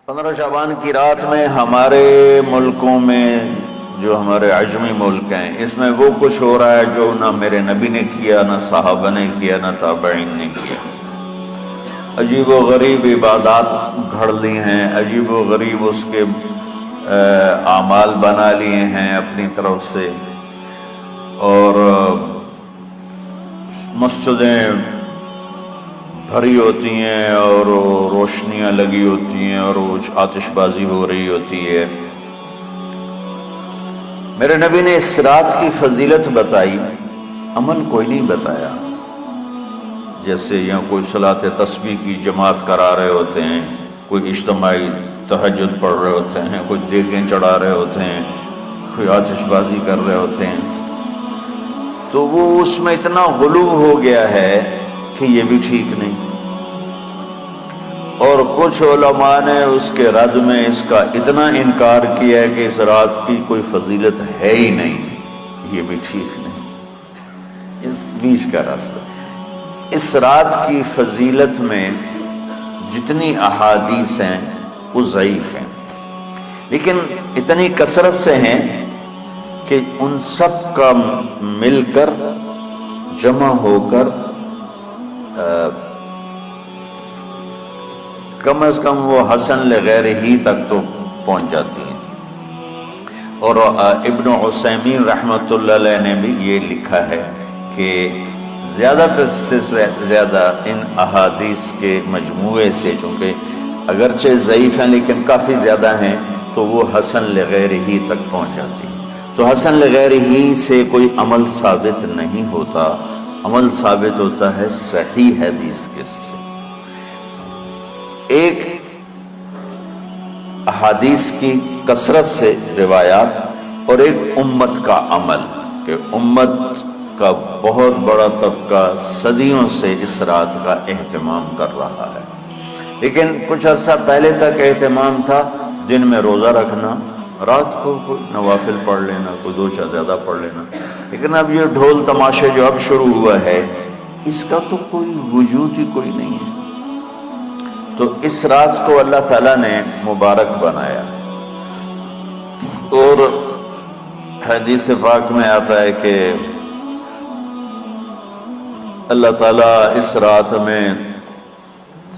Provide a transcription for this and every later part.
15 شعبان کی رات میں ہمارے ملکوں میں جو ہمارے عجمی ملک ہیں اس میں وہ کچھ ہو رہا ہے جو نہ میرے نبی نے کیا، نہ صحابہ نے کیا، نہ تابعین نے کیا۔ عجیب و غریب عبادات گھڑ لی ہیں، عجیب و غریب اس کے اعمال بنا لیے ہیں اپنی طرف سے، اور مسجدیں بھری ہوتی ہیں اور روشنیاں لگی ہوتی ہیں اور آتش بازی ہو رہی ہوتی ہے۔ میرے نبی نے اس رات کی فضیلت بتائی، عمل کوئی نہیں بتایا۔ جیسے یہاں کوئی صلاۃ تسبیح کی جماعت کرا رہے ہوتے ہیں، کوئی اجتماعی تہجد پڑھ رہے ہوتے ہیں، کوئی دیگیں چڑھا رہے ہوتے ہیں، کوئی آتش بازی کر رہے ہوتے ہیں، تو وہ اس میں اتنا غلو ہو گیا ہے کہ یہ بھی ٹھیک نہیں۔ اور کچھ علماء نے اس کے رد میں اس کا اتنا انکار کیا ہے کہ اس رات کی کوئی فضیلت ہے ہی نہیں، یہ بھی ٹھیک نہیں۔ اس بیچ کا راستہ، اس رات کی فضیلت میں جتنی احادیث ہیں وہ ضعیف ہیں، لیکن اتنی کثرت سے ہیں کہ ان سب کا مل کر جمع ہو کر کم از کم وہ حسن لغیر ہی تک تو پہنچ جاتی ہیں۔ اور ابن عثیمین رحمۃ اللہ علیہ نے بھی یہ لکھا ہے کہ زیادہ سے زیادہ ان احادیث کے مجموعے سے، چونکہ اگرچہ ضعیف ہیں لیکن کافی زیادہ ہیں، تو وہ حسن لغیر ہی تک پہنچ جاتی ہیں۔ تو حسن لغیر ہی سے کوئی عمل ثابت نہیں ہوتا، عمل ثابت ہوتا ہے صحیح حدیث کے سے۔ ایک احادیث کی کثرت سے روایات اور ایک امت کا عمل، کہ امت کا بہت بڑا طبقہ صدیوں سے اس رات کا اہتمام کر رہا ہے، لیکن کچھ عرصہ پہلے تک اہتمام تھا دن میں روزہ رکھنا، رات کو کوئی نوافل پڑھ لینا، کوئی دو چار زیادہ پڑھ لینا، لیکن اب یہ ڈھول تماشے جو اب شروع ہوا ہے اس کا تو کوئی وجود ہی کوئی نہیں ہے۔ تو اس رات کو اللہ تعالیٰ نے مبارک بنایا، اور حدیث پاک میں آتا ہے کہ اللہ تعالیٰ اس رات میں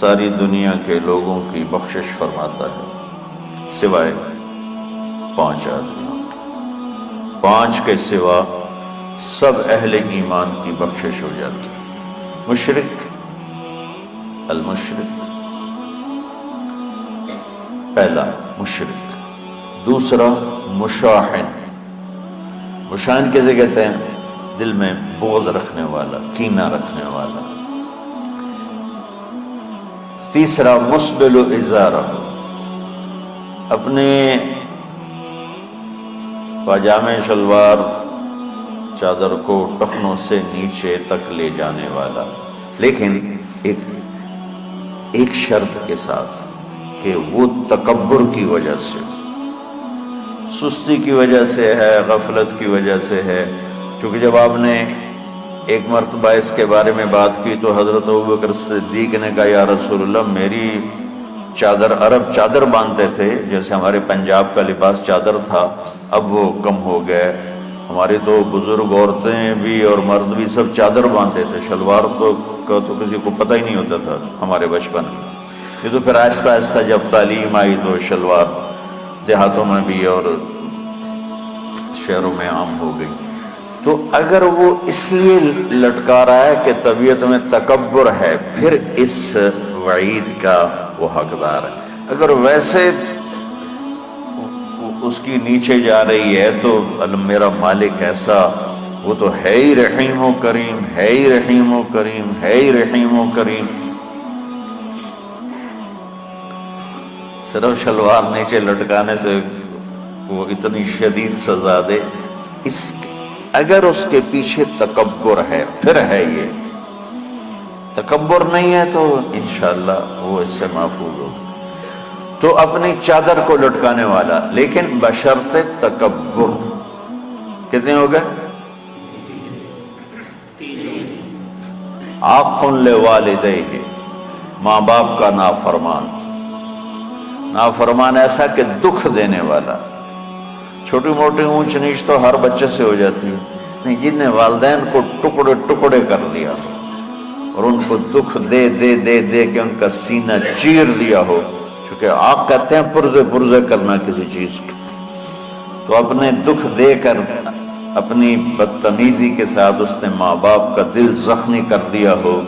ساری دنیا کے لوگوں کی بخشش فرماتا ہے سوائے 5 آدمیوں کے، 5 کے سوا سب اہل ایمان کی بخشش ہو جاتی ہے۔ مشرک، المشرک، پہلا مشرک، دوسرا مشاحن، مشاحن کیسے کہتے ہیں؟ دل میں بغض رکھنے والا، کینہ رکھنے والا۔ تیسرا مسبل ازارہ، اپنے پاجامے شلوار چادر کو ٹخنوں سے نیچے تک لے جانے والا، لیکن ایک شرط کے ساتھ کہ وہ تکبر کی وجہ سے، سستی کی وجہ سے ہے، غفلت کی وجہ سے ہے۔ چونکہ جب آپ نے ایک مرتبہ اس کے بارے میں بات کی تو حضرت ابوبکر صدیق نے کہا یا رسول اللہ، میری چادر، عرب چادر باندھتے تھے جیسے ہمارے پنجاب کا لباس چادر تھا، اب وہ کم ہو گئے، ہماری تو بزرگ عورتیں بھی اور مرد بھی سب چادر باندھتے تھے، شلوار کا تو کسی کو پتہ ہی نہیں ہوتا تھا ہمارے بچپن میں۔ یہ تو پھر آہستہ آہستہ جب تعلیم آئی تو شلوار دیہاتوں میں بھی اور شہروں میں عام ہو گئی۔ تو اگر وہ اس لیے لٹکا رہا ہے کہ طبیعت میں تکبر ہے، پھر اس وعید کا وہ حقدار ہے۔ اگر ویسے اس کی نیچے جا رہی ہے تو میرا مالک ایسا، وہ تو ہے ہی رحیم و کریم، ہے ہی رحیم و کریم، ہے ہی رحیم و کریم، صرف شلوار نیچے لٹکانے سے وہ اتنی شدید سزا دے۔ اگر اس کے پیچھے تکبر ہے، پھر ہے یہ، تکبر نہیں ہے تو انشاءاللہ وہ اس سے محفوظ ہو۔ تو اپنی چادر کو لٹکانے والا، لیکن بشرط تکبر۔ کتنے ہو گئے؟ عاق لوالدیہ، ماں باپ کا نافرمان، نافرمان ایسا کہ دکھ دینے والا. چھوٹی موٹی اونچ نیچ تو ہر بچے سے ہو جاتی ہے، نہیں، جن نے والدین کو ٹکڑے ٹکڑے کر دیا اور ان کو دکھ دے دے دے دے کے ان کا سینہ چیر دیا ہو. چونکہ آپ کہتے ہیں پرزے پرزے کرنا کسی چیز کی، تو اپنے دکھ دے کر اپنی بدتمیزی کے ساتھ اس نے ماں باپ کا دل زخمی کر دیا ہو،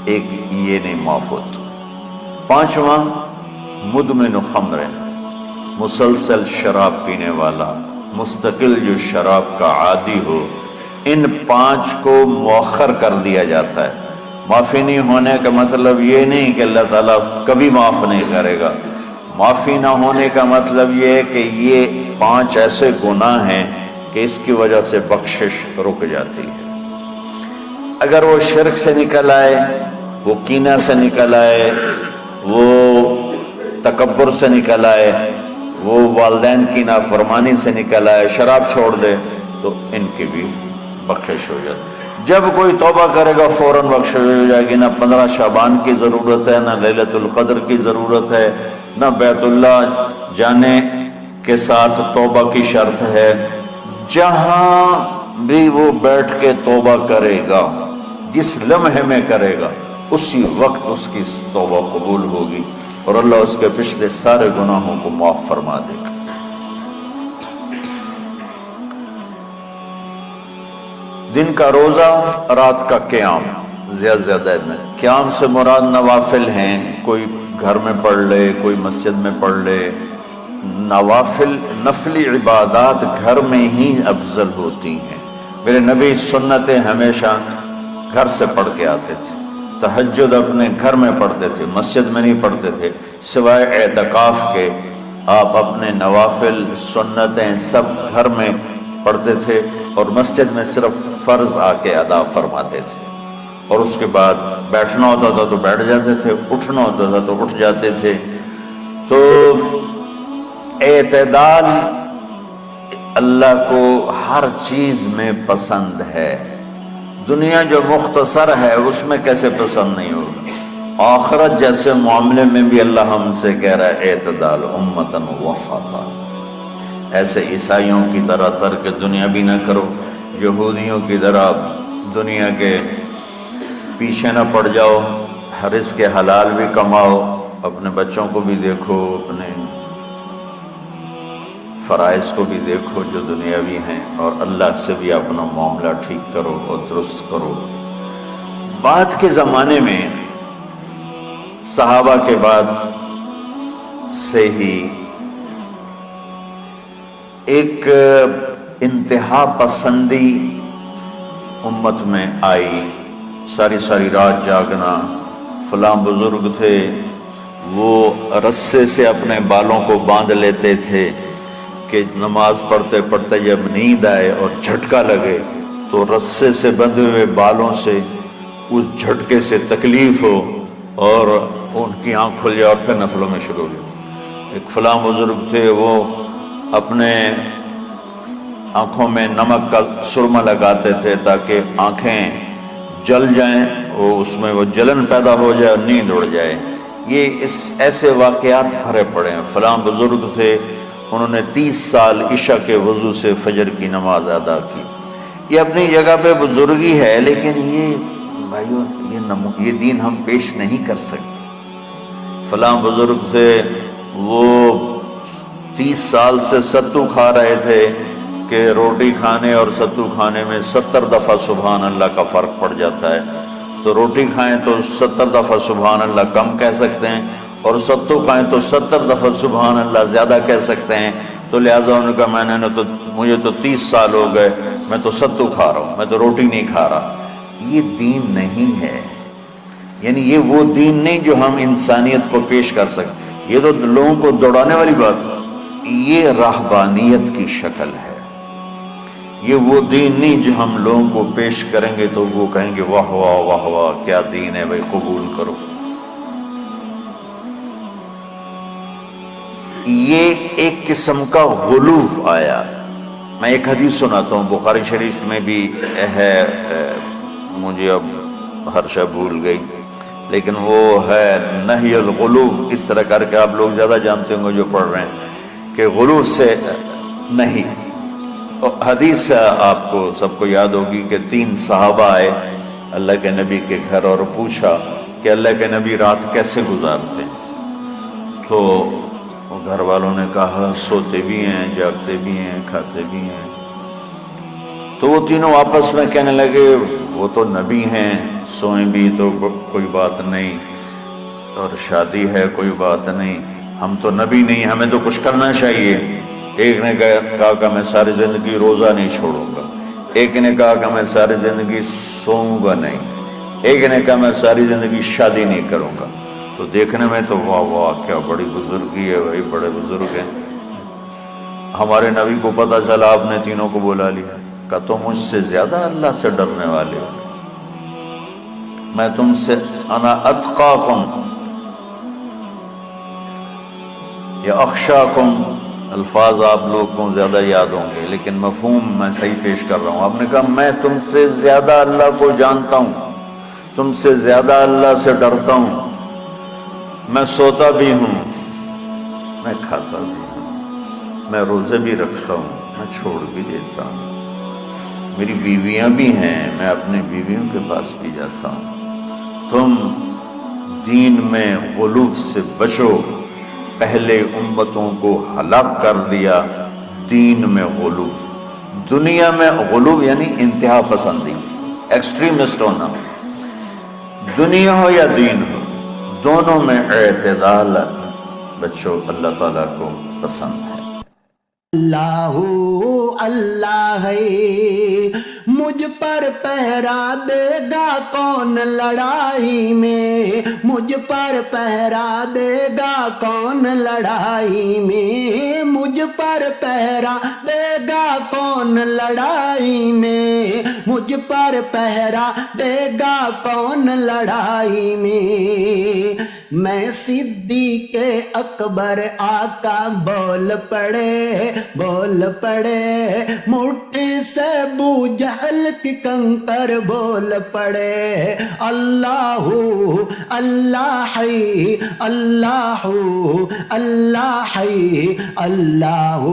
ایک یہ نہیں معاف ہوتا. 5واں مدمن خمر، مسلسل شراب پینے والا، مستقل جو شراب کا عادی ہو. ان 5 کو مؤخر کر دیا جاتا ہے. معافی نہیں ہونے کا مطلب یہ نہیں کہ اللہ تعالیٰ کبھی معاف نہیں کرے گا. معافی نہ ہونے کا مطلب یہ ہے کہ یہ 5 ایسے گناہ ہیں کہ اس کی وجہ سے بخشش رک جاتی ہے. اگر وہ شرک سے نکل آئے، وہ کینہ سے نکل آئے، وہ تکبر سے نکل آئے، وہ والدین کی نافرمانی سے نکل آئے، شراب چھوڑ دے، تو ان کی بھی بخشش ہو جاتی. جب کوئی توبہ کرے گا فوراً بخشش ہو جائے گی. نہ 15 شعبان کی ضرورت ہے، نہ لیلۃ القدر کی ضرورت ہے، نہ بیت اللہ جانے کے ساتھ توبہ کی شرط ہے. جہاں بھی وہ بیٹھ کے توبہ کرے گا، جس لمحے میں کرے گا، اسی وقت اس کی توبہ قبول ہوگی اور اللہ اس کے پچھلے سارے گناہوں کو معاف فرما دے گا. دن کا روزہ، رات کا قیام، زیادہ قیام سے مراد نوافل ہیں. کوئی گھر میں پڑھ لے، کوئی مسجد میں پڑھ لے. نوافل، نفلی عبادات گھر میں ہی افضل ہوتی ہیں. میرے نبی سنتیں ہمیشہ گھر سے پڑھ کے آتے تھے. تہجد اپنے گھر میں پڑھتے تھے، مسجد میں نہیں پڑھتے تھے. سوائے اعتکاف کے آپ اپنے نوافل سنتیں سب گھر میں پڑھتے تھے اور مسجد میں صرف فرض آ کے ادا فرماتے تھے. اور اس کے بعد بیٹھنا ہوتا تھا تو بیٹھ جاتے تھے، اٹھنا ہوتا تھا تو اٹھ جاتے تھے. تو اعتدال اللہ کو ہر چیز میں پسند ہے. دنیا جو مختصر ہے اس میں کیسے پسند نہیں ہوگا؟ آخرت جیسے معاملے میں بھی اللہ ہم سے کہہ رہا ہے اعتدال، امتن وسطا. ایسے عیسائیوں کی طرح ترک دنیا بھی نہ کرو، یہودیوں کی طرح دنیا کے پیچھے نہ پڑ جاؤ. رزق حلال بھی کماؤ، اپنے بچوں کو بھی دیکھو، اپنے فرائض کو بھی دیکھو جو دنیاوی ہیں، اور اللہ سے بھی اپنا معاملہ ٹھیک کرو اور درست کرو. بعد کے زمانے میں صحابہ کے بعد سے ہی ایک انتہا پسندی امت میں آئی. ساری رات جاگنا. فلاں بزرگ تھے، وہ رسے سے اپنے بالوں کو باندھ لیتے تھے کہ نماز پڑھتے پڑھتے جب نیند آئے اور جھٹکا لگے تو رسے سے بندھے ہوئے بالوں سے اس جھٹکے سے تکلیف ہو اور ان کی آنکھ کھل جائے اور پھر نفلوں میں شروع ہو جائے. ایک فلاں بزرگ تھے، وہ اپنے آنکھوں میں نمک کا سرما لگاتے تھے تاکہ آنکھیں جل جائیں، اس میں وہ جلن پیدا ہو جائے اور نیند اڑ جائے. یہ ایسے واقعات بھرے پڑے ہیں. فلاں بزرگ تھے، انہوں نے 30 سال عشاء کے وضو سے فجر کی نماز ادا کی. یہ اپنی جگہ پہ بزرگی ہے، لیکن یہ بھائیو یہ دین ہم پیش نہیں کر سکتے. فلاں بزرگ تھے، وہ 30 سال سے ستو کھا رہے تھے کہ روٹی کھانے اور ستو کھانے میں 70 دفعہ سبحان اللہ کا فرق پڑ جاتا ہے. تو روٹی کھائیں تو 70 دفعہ سبحان اللہ کم کہہ سکتے ہیں، اور ستو کھائیں تو 70 دفعہ سبحان اللہ زیادہ کہہ سکتے ہیں. تو لہٰذا انہوں نے کہا مجھے تو 30 سال ہو گئے، میں تو ستو کھا رہا ہوں، میں تو روٹی نہیں کھا رہا. یہ دین نہیں ہے. یعنی یہ وہ دین نہیں جو ہم انسانیت کو پیش کر سکتے. یہ تو لوگوں کو دوڑانے والی بات ہے. یہ راہبانیت کی شکل ہے. یہ وہ دین نہیں جو ہم لوگوں کو پیش کریں گے تو وہ کہیں گے واہ واہ واہ واہ کیا دین ہے بھائی، قبول کرو. یہ ایک قسم کا غلو آیا. میں ایک حدیث سناتا ہوں، بخاری شریف میں بھی ہے، مجھے اب ہر شے بھول گئی، لیکن وہ ہے نہی الغلو، اس طرح کر کے آپ لوگ زیادہ جانتے ہوں گے جو پڑھ رہے ہیں کہ غلو سے نہیں۔ حدیث آپ کو سب کو یاد ہوگی کہ 3 صحابہ آئے اللہ کے نبی کے گھر اور پوچھا کہ اللہ کے نبی رات کیسے گزارتے ہیں؟ تو گھر والوں نے کہا سوتے بھی ہیں، جاگتے بھی ہیں، کھاتے بھی ہیں۔ تو وہ تینوں آپس میں کہنے لگے وہ تو نبی ہیں، سوئیں بھی تو کوئی بات نہیں، اور شادی ہے کوئی بات نہیں، ہم تو نبی نہیں، ہمیں تو کچھ کرنا چاہیے۔ ایک نے کہا کہ میں ساری زندگی روزہ نہیں چھوڑوں گا، ایک نے کہا کہ میں ساری زندگی سوؤں گا نہیں، ایک نے کہا میں ساری زندگی شادی نہیں کروں گا۔ تو دیکھنے میں تو واہ واہ کیا بڑی بزرگی ہے بھائی، بڑے بزرگ ہیں۔ ہمارے نبی کو پتہ چلا آپ نے تینوں کو بلا لیا، کہ تم مجھ سے زیادہ اللہ سے ڈرنے والے ہو، میں تم سے انا اتقاکم یا اخشاکم، الفاظ آپ لوگ کو زیادہ یاد ہوں گے لیکن مفہوم میں صحیح پیش کر رہا ہوں۔ آپ نے کہا میں تم سے زیادہ اللہ کو جانتا ہوں، تم سے زیادہ اللہ سے ڈرتا ہوں، میں سوتا بھی ہوں، میں کھاتا بھی ہوں، میں روزے بھی رکھتا ہوں، میں چھوڑ بھی دیتا ہوں، میری بیویاں بھی ہیں، میں اپنی بیویوں کے پاس بھی جاتا ہوں۔ تم دین میں غلو سے بچو، پہلے امتوں کو ہلاک کر دیا دین میں غلو۔ دنیا میں غلو یعنی انتہا پسندی، ایکسٹریمسٹ ہونا، دنیا ہو یا دین ہو دونوں میں اعتدال بچو، اللہ تعالیٰ کو پسند ہے۔ اللہ اللہ ہے، مجھ پر پہرا دے گا کون لڑائی میں، مجھ پر پہرا دے گا کون لڑائی میں، مجھ پر پہرا دے گا کون لڑائی میں، مجھ پر پہرا دے گا کون لڑائی میں۔ میں صدیق اکبر آقا بول پڑے بول پڑے، مٹھی سے ابو جہل کی کنکر بول پڑے، اللہ اللہ ہے اللہ اللہ ہے اللہ۔